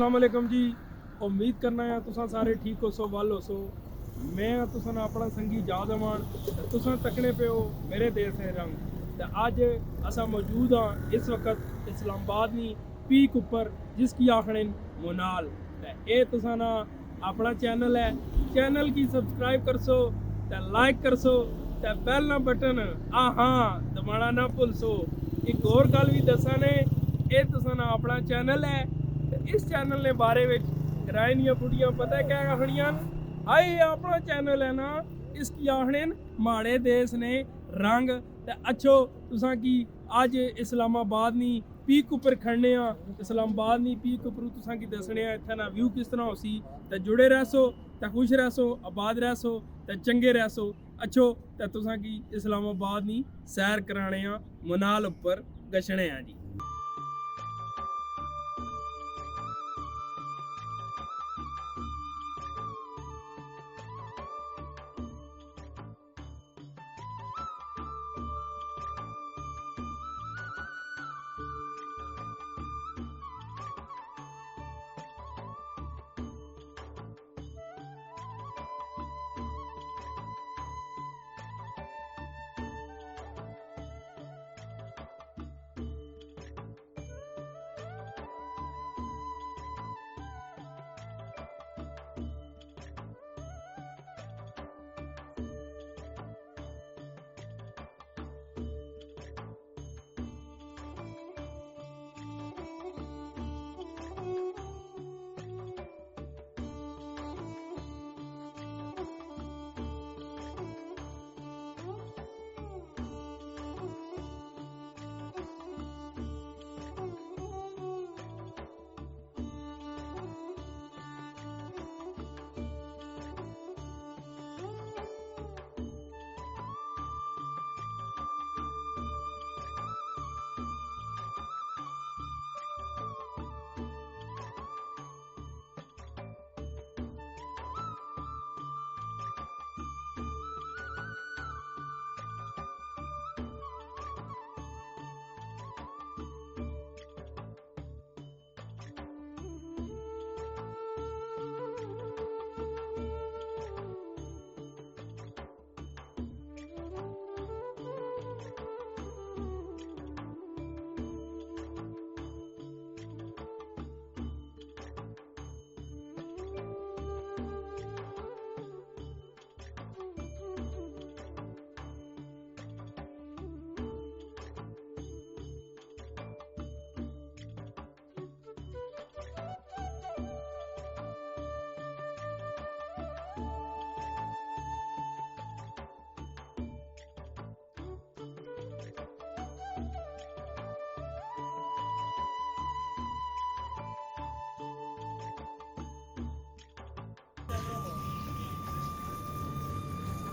अस्सलामुअलैकुम जी। उम्मीद करना है तुसा सारे ठीक हो सो वल हो सो। मैं तुसा अपना संगी जादमान तुसा तकने पे हो मेरे देश है रंग। तो अज असा मौजूद हाँ इस वक्त इस्लामाबाद नी पीक उपर जिसकी आखने मुनाल। ये तुसा ना अपना चैनल है, चैनल की सब्सक्राइब कर सो, लाइक कर सो, बैल ना बटन हाँ दबाना ना भुल सो। एक और गल भी दसा ने, ये तुसा ना अपना चैनल है, इस चैनल ने बारे में किराए दियां बुढ़ियां पता क्या आखनियां, हाई अपना चैनल है ना इसकी आखने माड़े देश ने रंग। ते अच्छो तुसा की अज इस्लामाबाद नी पीक उपर खड़ने आ। इस्लामाबाद नी पीक उपर तुसा की दसने आ इत्थे ना व्यू किस तरह होसी। ते जुड़े रहसो, ते खुश रहसो, आबाद रहसो, ते चंगे रहसो। अच्छो ते तुसा की इस्लामाबाद नी सैर कराने आ, मुनाल उपर गछने आ जी।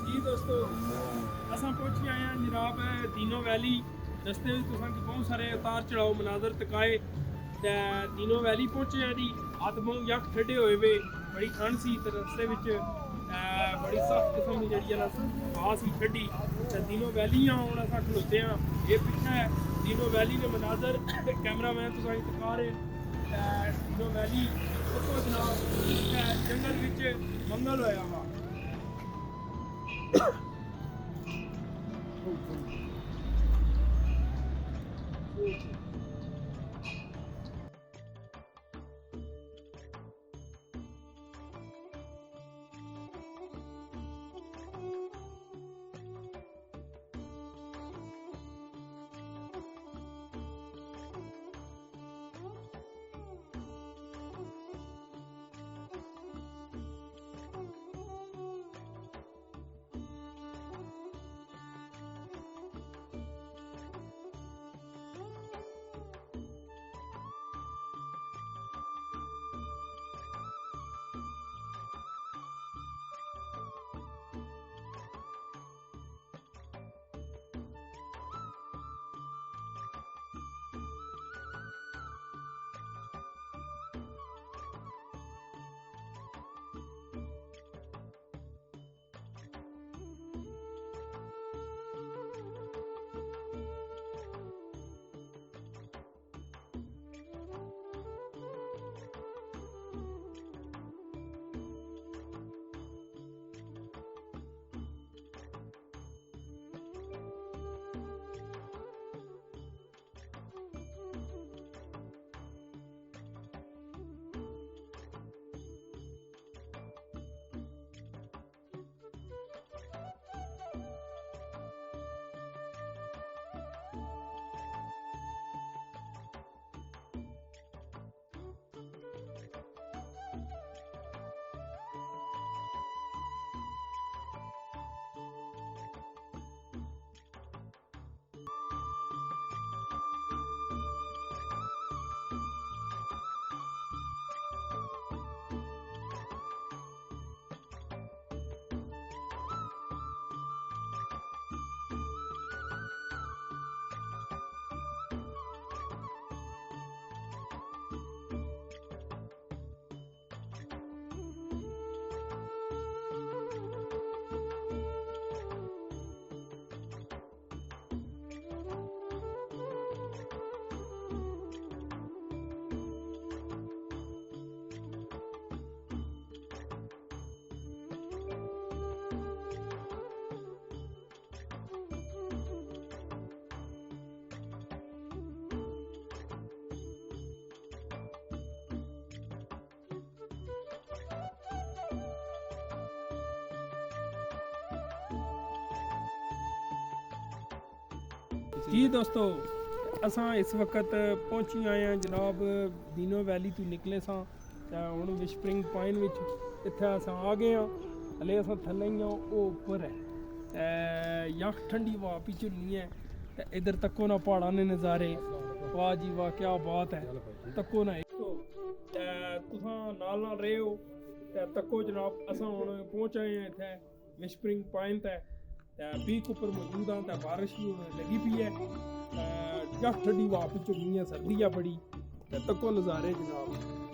जी दोस्तों, असा पहुंच आए हैं जनाब तीनों वैली। रस्ते में तुसा की बहुत सारे उतार चढ़ाव मनाजर तकाए। तीनों वैली पहुंचे हैं जी। हथ मूँह यक ठंडे होए वे, बड़ी ठंड सी ते रस्ते विच बड़ी सख्त किस्म की जी हवा सी ठंडी। तीनों वैलियां हुण असां खलोते हैं। ये पिछे है तीनों वैली के मनाजर, कैमरा मैन तुसा दिखा रहे। तीनों वैली उतो जनाब जंगल विच मंगल होया वा। जी दोस्तों असां इस वक्त पहुंची आए हैं जनाब दीनो वैली तो निकले सां हुण विस्परिंग पॉइंट विच इत्थे असां आ गए हैं हले असां थल्ले ही हां ओह् उप्पर है यख ठंडी हवा पिच्छों नहीं है ते इधर तक्को ना पहाड़ां ने नज़ारे वाह जी वाह क्या बात है तक्को ना तो तुसां नाल नाल रहे हो ते तक्को जनाब असां हुण पहुंच आए हैं इत्थे विस्परिंग पॉइंट है पीक उपर मौजूद हाँ तो बारिश भी लगी पी है जख ठंडी हवा पिछों नहीं है सर्दी है बड़ी तक्को नज़ारे जनाब